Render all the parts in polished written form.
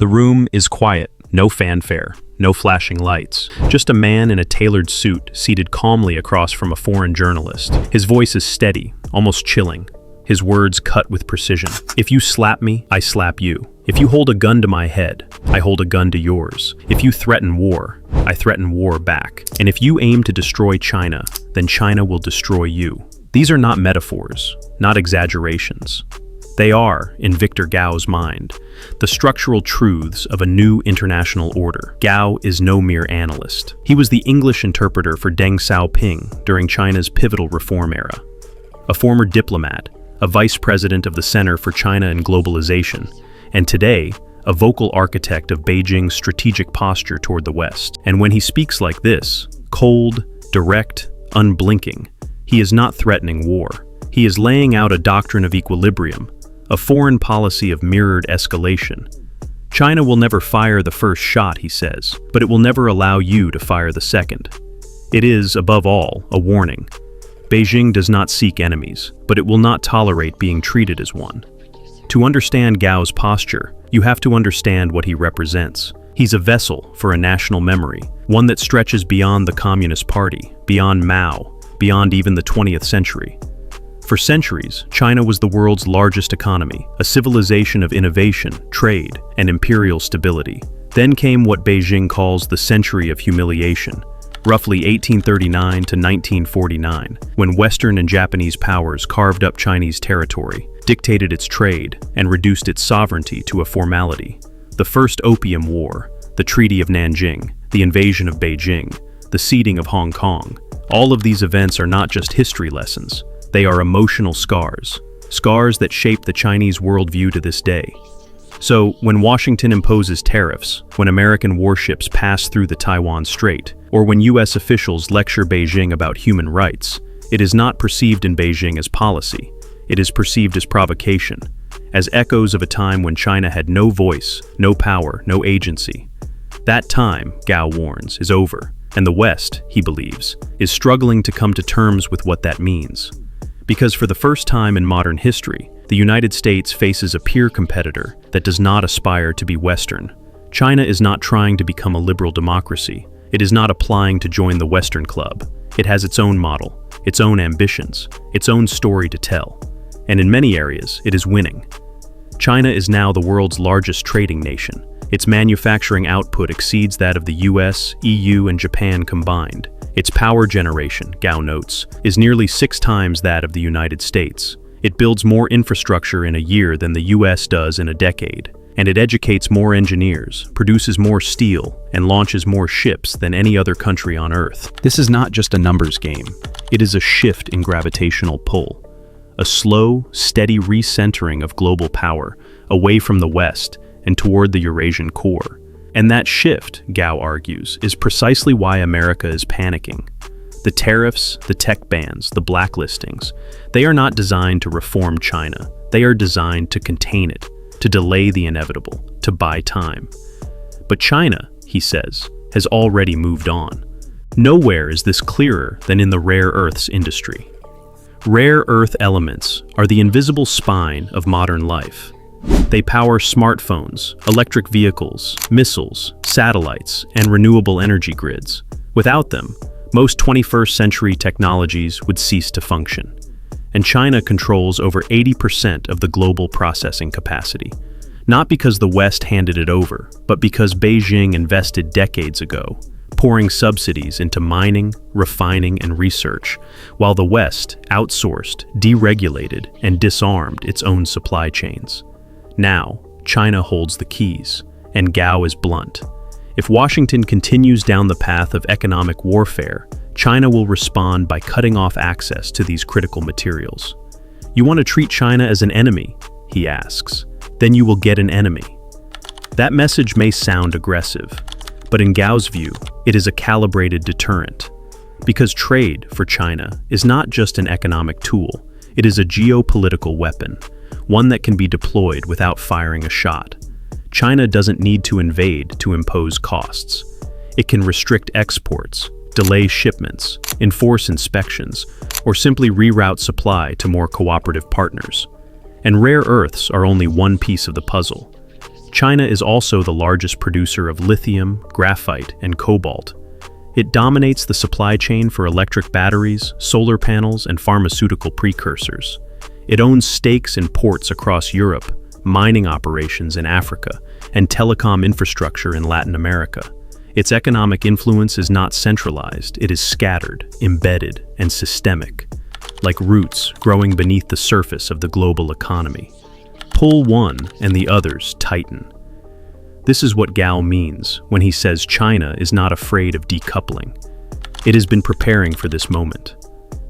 The room is quiet, no fanfare, no flashing lights. Just a man in a tailored suit seated calmly across from a foreign journalist. His voice is steady, almost chilling. His words cut with precision. If you slap me, I slap you. If you hold a gun to my head, I hold a gun to yours. If you threaten war, I threaten war back. And if you aim to destroy China, then China will destroy you. These are not metaphors, not exaggerations. They are, in Victor Gao's mind, the structural truths of a new international order. Gao is no mere analyst. He was the English interpreter for Deng Xiaoping during China's pivotal reform era. A former diplomat, a vice president of the Center for China and Globalization, and today, a vocal architect of Beijing's strategic posture toward the West. And when he speaks like this, cold, direct, unblinking, he is not threatening war. He is laying out a doctrine of equilibrium, a foreign policy of mirrored escalation. China will never fire the first shot, he says, but it will never allow you to fire the second. It is, above all, a warning. Beijing does not seek enemies, but it will not tolerate being treated as one. To understand Gao's posture, you have to understand what he represents. He's a vessel for a national memory, one that stretches beyond the Communist Party, beyond Mao, beyond even the 20th century. For centuries, China was the world's largest economy, a civilization of innovation, trade, and imperial stability. Then came what Beijing calls the century of humiliation, roughly 1839 to 1949, when Western and Japanese powers carved up Chinese territory, dictated its trade, and reduced its sovereignty to a formality. The First Opium War, the Treaty of Nanjing, the invasion of Beijing, the ceding of Hong Kong. All of these events are not just history lessons. They are emotional scars, scars that shape the Chinese worldview to this day. So, when Washington imposes tariffs, when American warships pass through the Taiwan Strait, or when US officials lecture Beijing about human rights, it is not perceived in Beijing as policy. It is perceived as provocation, as echoes of a time when China had no voice, no power, no agency. That time, Gao warns, is over, and the West, he believes, is struggling to come to terms with what that means. Because for the first time in modern history, the United States faces a peer competitor that does not aspire to be Western. China is not trying to become a liberal democracy. It is not applying to join the Western club. It has its own model, its own ambitions, its own story to tell. And in many areas, it is winning. China is now the world's largest trading nation. Its manufacturing output exceeds that of the US, EU, and Japan combined. Its power generation, Gao notes, is nearly 6 times that of the United States. It builds more infrastructure in a year than the US does in a decade. And it educates more engineers, produces more steel, and launches more ships than any other country on Earth. This is not just a numbers game. It is a shift in gravitational pull. A slow, steady recentering of global power away from the West and toward the Eurasian core. And that shift, Gao argues, is precisely why America is panicking. The tariffs, the tech bans, the blacklistings, they are not designed to reform China. They are designed to contain it, to delay the inevitable, to buy time. But China, he says, has already moved on. Nowhere is this clearer than in the rare earths industry. Rare earth elements are the invisible spine of modern life. They power smartphones, electric vehicles, missiles, satellites, and renewable energy grids. Without them, most 21st century technologies would cease to function. And China controls over 80% of the global processing capacity. Not because the West handed it over, but because Beijing invested decades ago, pouring subsidies into mining, refining, and research, while the West outsourced, deregulated, and disarmed its own supply chains. Now, China holds the keys, and Gao is blunt. If Washington continues down the path of economic warfare, China will respond by cutting off access to these critical materials. You want to treat China as an enemy, he asks. Then you will get an enemy. That message may sound aggressive, but in Gao's view, it is a calibrated deterrent. Because trade, for China, is not just an economic tool, it is a geopolitical weapon, one that can be deployed without firing a shot. China doesn't need to invade to impose costs. It can restrict exports, delay shipments, enforce inspections, or simply reroute supply to more cooperative partners. And rare earths are only one piece of the puzzle. China is also the largest producer of lithium, graphite, and cobalt. It dominates the supply chain for electric batteries, solar panels, and pharmaceutical precursors. It owns stakes in ports across Europe, mining operations in Africa, and telecom infrastructure in Latin America. Its economic influence is not centralized, it is scattered, embedded, and systemic, like roots growing beneath the surface of the global economy. Pull one and the others tighten. This is what Gao means when he says China is not afraid of decoupling. It has been preparing for this moment.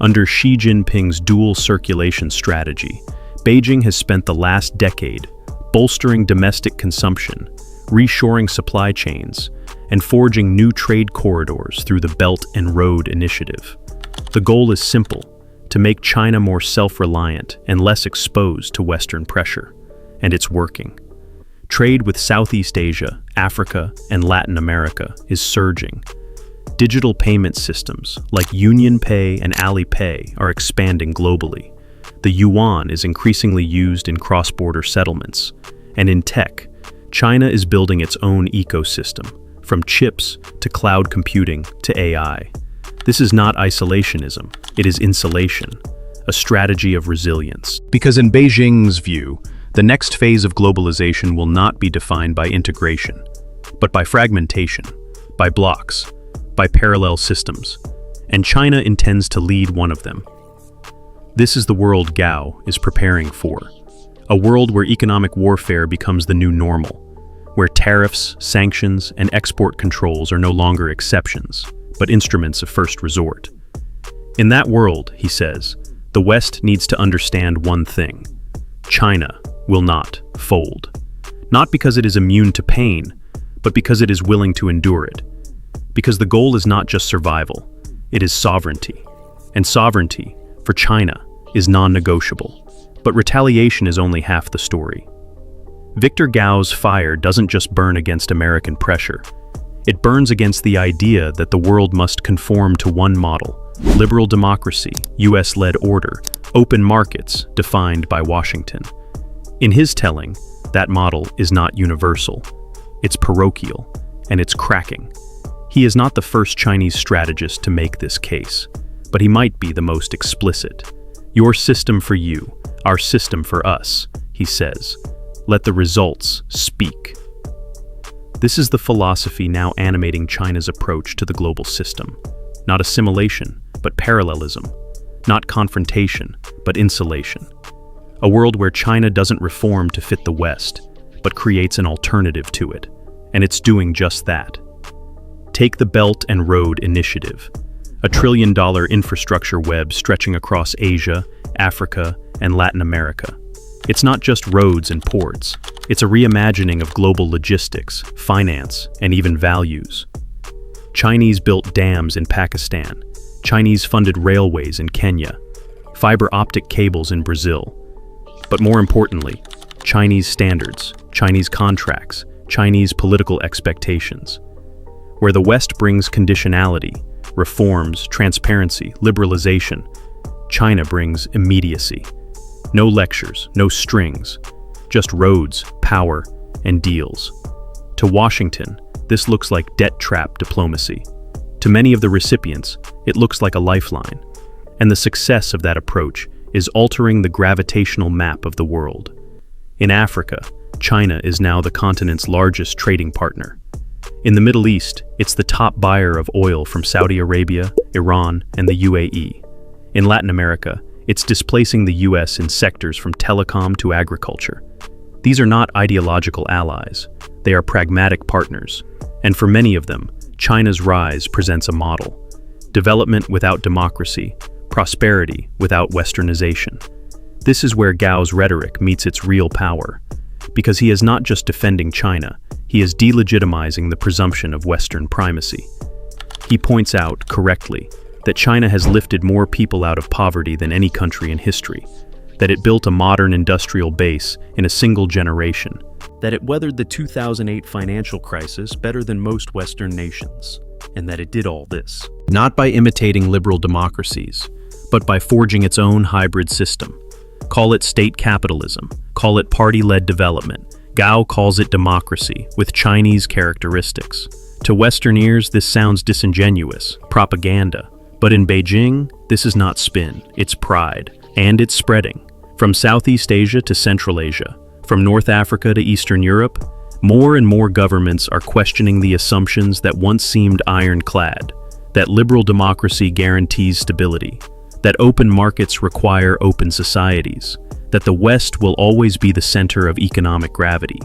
Under Xi Jinping's dual circulation strategy, Beijing has spent the last decade bolstering domestic consumption, reshoring supply chains, and forging new trade corridors through the Belt and Road Initiative. The goal is simple: to make China more self-reliant and less exposed to Western pressure. And it's working. Trade with Southeast Asia, Africa, and Latin America is surging. Digital payment systems like UnionPay and Alipay are expanding globally. The yuan is increasingly used in cross-border settlements. And in tech, China is building its own ecosystem, from chips to cloud computing to AI. This is not isolationism, it is insulation, a strategy of resilience. Because in Beijing's view, the next phase of globalization will not be defined by integration, but by fragmentation, by blocks, by parallel systems, and China intends to lead one of them. This is the world Gao is preparing for, a world where economic warfare becomes the new normal, where tariffs, sanctions, and export controls are no longer exceptions, but instruments of first resort. In that world, he says, the West needs to understand one thing: China will not fold. Not because it is immune to pain, but because it is willing to endure it. Because the goal is not just survival, it is sovereignty. And sovereignty, for China, is non-negotiable. But retaliation is only half the story. Victor Gao's fire doesn't just burn against American pressure. It burns against the idea that the world must conform to one model: liberal democracy, US-led order, open markets defined by Washington. In his telling, that model is not universal. It's parochial, and it's cracking. He is not the first Chinese strategist to make this case, but he might be the most explicit. Your system for you, our system for us, he says. Let the results speak. This is the philosophy now animating China's approach to the global system. Not assimilation, but parallelism. Not confrontation, but insulation. A world where China doesn't reform to fit the West, but creates an alternative to it. And it's doing just that. Take the Belt and Road Initiative, a $1 trillion infrastructure web stretching across Asia, Africa, and Latin America. It's not just roads and ports. It's a reimagining of global logistics, finance, and even values. Chinese-built dams in Pakistan, Chinese-funded railways in Kenya, fiber optic cables in Brazil. But more importantly, Chinese standards, Chinese contracts, Chinese political expectations. Where the West brings conditionality, reforms, transparency, liberalization, China brings immediacy. No lectures, no strings, just roads, power, and deals. To Washington, this looks like debt trap diplomacy. To many of the recipients, it looks like a lifeline. And the success of that approach is altering the gravitational map of the world. In Africa, China is now the continent's largest trading partner. In the Middle East, it's the top buyer of oil from Saudi Arabia, Iran, and the UAE. In Latin America, it's displacing the US in sectors from telecom to agriculture. These are not ideological allies, they are pragmatic partners. And for many of them, China's rise presents a model. Development without democracy, prosperity without westernization. This is where Gao's rhetoric meets its real power. Because he is not just defending China, he is delegitimizing the presumption of Western primacy. He points out, correctly, that China has lifted more people out of poverty than any country in history, that it built a modern industrial base in a single generation, that it weathered the 2008 financial crisis better than most Western nations, and that it did all this, not by imitating liberal democracies, but by forging its own hybrid system. Call it state capitalism, call it party-led development, Gao calls it democracy, with Chinese characteristics. To Western ears, this sounds disingenuous, propaganda. But in Beijing, this is not spin, it's pride. And it's spreading. From Southeast Asia to Central Asia, from North Africa to Eastern Europe, more and more governments are questioning the assumptions that once seemed ironclad, that liberal democracy guarantees stability, that open markets require open societies, that the West will always be the center of economic gravity.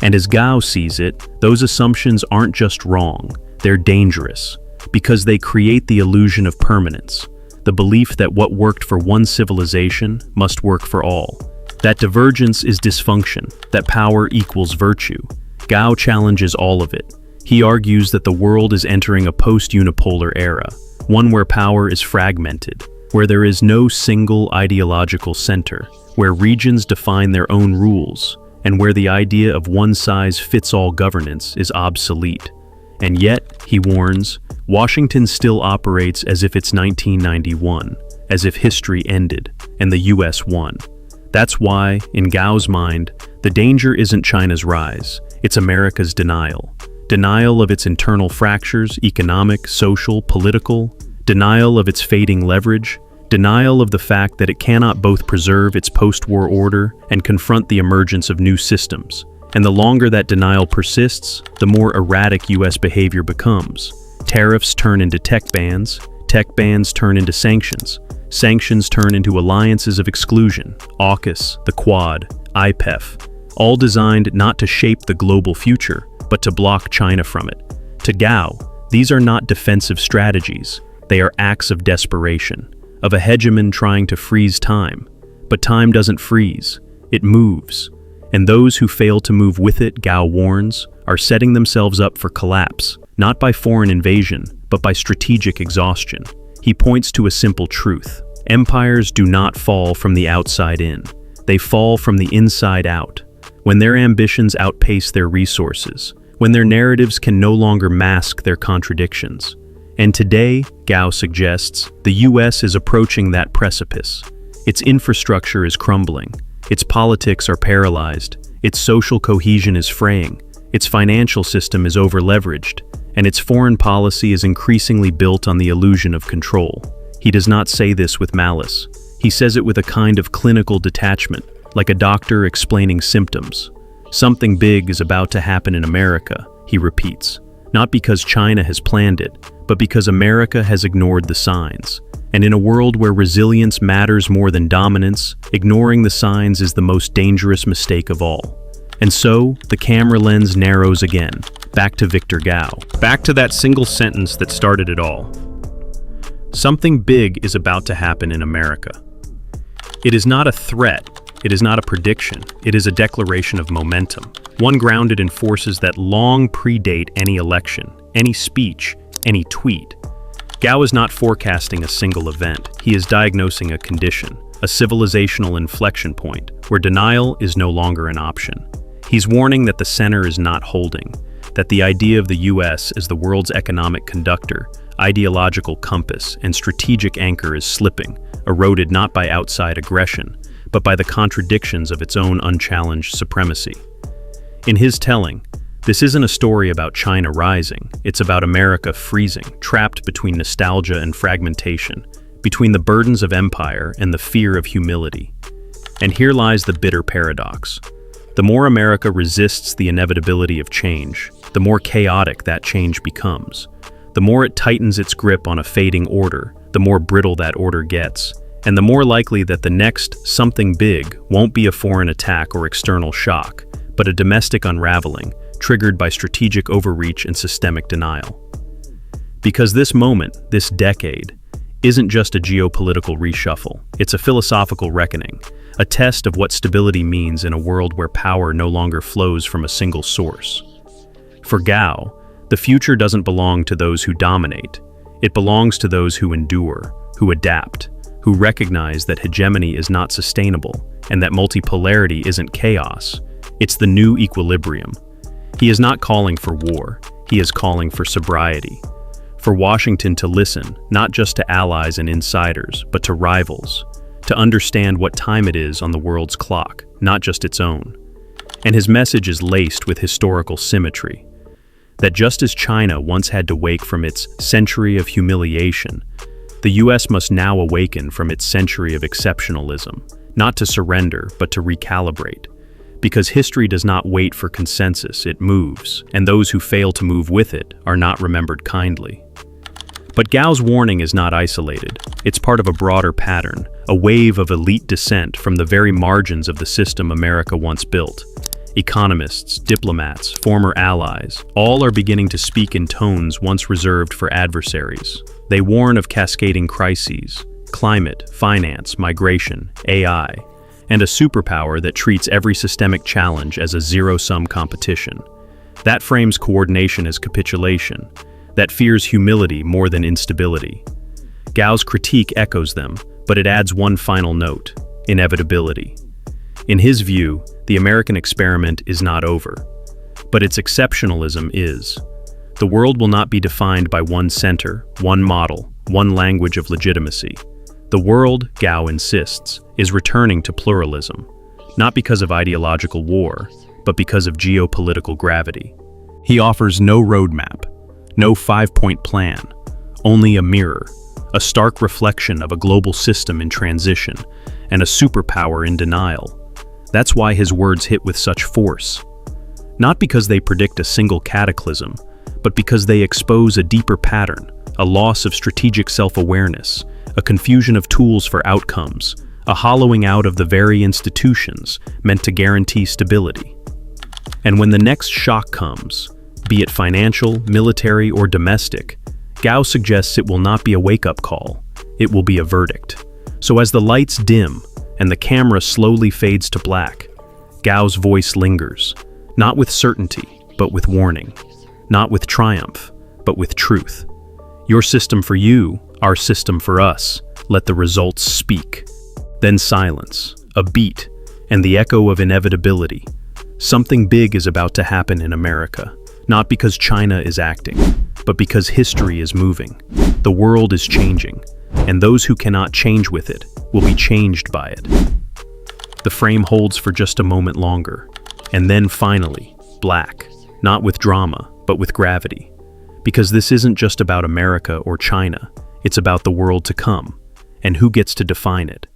And as Gao sees it, those assumptions aren't just wrong, they're dangerous, because they create the illusion of permanence, the belief that what worked for one civilization must work for all. That divergence is dysfunction, that power equals virtue. Gao challenges all of it. He argues that the world is entering a post-unipolar era, one where power is fragmented, where there is no single ideological center, where regions define their own rules, and where the idea of one-size-fits-all governance is obsolete. And yet, he warns, Washington still operates as if it's 1991, as if history ended, and the US won. That's why, in Gao's mind, the danger isn't China's rise, it's America's denial. Denial of its internal fractures, economic, social, political, denial of its fading leverage, denial of the fact that it cannot both preserve its post-war order and confront the emergence of new systems. And the longer that denial persists, the more erratic US behavior becomes. Tariffs turn into tech bans turn into sanctions turn into alliances of exclusion, AUKUS, the Quad, IPEF, all designed not to shape the global future, but to block China from it. To Gao, these are not defensive strategies, they are acts of desperation, of a hegemon trying to freeze time. But time doesn't freeze, it moves. And those who fail to move with it, Gao warns, are setting themselves up for collapse, not by foreign invasion, but by strategic exhaustion. He points to a simple truth. Empires do not fall from the outside in. They fall from the inside out. When their ambitions outpace their resources, when their narratives can no longer mask their contradictions. And today, Gao suggests, the US is approaching that precipice. Its infrastructure is crumbling. Its politics are paralyzed. Its social cohesion is fraying. Its financial system is over-leveraged. And its foreign policy is increasingly built on the illusion of control. He does not say this with malice. He says it with a kind of clinical detachment, like a doctor explaining symptoms. Something big is about to happen in America, he repeats, not because China has planned it, but because America has ignored the signs. And in a world where resilience matters more than dominance, ignoring the signs is the most dangerous mistake of all. And so, the camera lens narrows again, back to Victor Gao, back to that single sentence that started it all. Something big is about to happen in America. It is not a threat, it is not a prediction, it is a declaration of momentum, one grounded in forces that long predate any election, any speech, any tweet. Gao is not forecasting a single event, he is diagnosing a condition, a civilizational inflection point, where denial is no longer an option. He's warning that the center is not holding, that the idea of the US as the world's economic conductor, ideological compass, and strategic anchor is slipping, eroded not by outside aggression, but by the contradictions of its own unchallenged supremacy. In his telling, this isn't a story about China rising, it's about America freezing, trapped between nostalgia and fragmentation, between the burdens of empire and the fear of humility. And here lies the bitter paradox. The more America resists the inevitability of change, the more chaotic that change becomes. The more it tightens its grip on a fading order, the more brittle that order gets, and the more likely that the next something big won't be a foreign attack or external shock, but a domestic unraveling, triggered by strategic overreach and systemic denial. Because this moment, this decade, isn't just a geopolitical reshuffle, it's a philosophical reckoning, a test of what stability means in a world where power no longer flows from a single source. For Gao, the future doesn't belong to those who dominate. It belongs to those who endure, who adapt, who recognize that hegemony is not sustainable and that multipolarity isn't chaos. It's the new equilibrium. He is not calling for war, he is calling for sobriety. For Washington to listen, not just to allies and insiders, but to rivals, to understand what time it is on the world's clock, not just its own. And his message is laced with historical symmetry. That just as China once had to wake from its century of humiliation, the US must now awaken from its century of exceptionalism, not to surrender, but to recalibrate. Because history does not wait for consensus, it moves, and those who fail to move with it are not remembered kindly. But Gao's warning is not isolated. It's part of a broader pattern, a wave of elite dissent from the very margins of the system America once built. Economists, diplomats, former allies, all are beginning to speak in tones once reserved for adversaries. They warn of cascading crises, climate, finance, migration, AI, and a superpower that treats every systemic challenge as a zero-sum competition. That frames coordination as capitulation, that fears humility more than instability. Gao's critique echoes them, but it adds one final note: inevitability. In his view, the American experiment is not over, but its exceptionalism is. The world will not be defined by one center, one model, one language of legitimacy. The world, Gao insists, is returning to pluralism, not because of ideological war, but because of geopolitical gravity. He offers no roadmap, no five-point plan, only a mirror, a stark reflection of a global system in transition, and a superpower in denial. That's why his words hit with such force. Not because they predict a single cataclysm, but because they expose a deeper pattern, a loss of strategic self-awareness, a confusion of tools for outcomes, a hollowing out of the very institutions meant to guarantee stability. And when the next shock comes, be it financial, military, or domestic, Gao suggests it will not be a wake-up call, it will be a verdict. So as the lights dim and the camera slowly fades to black, Gao's voice lingers, not with certainty, but with warning, not with triumph, but with truth. Your system for you, our system for us, let the results speak. Then silence, a beat, and the echo of inevitability. Something big is about to happen in America, not because China is acting, but because history is moving. The world is changing, and those who cannot change with it will be changed by it. The frame holds for just a moment longer, and then finally, black, not with drama, but with gravity. Because this isn't just about America or China, it's about the world to come, and who gets to define it.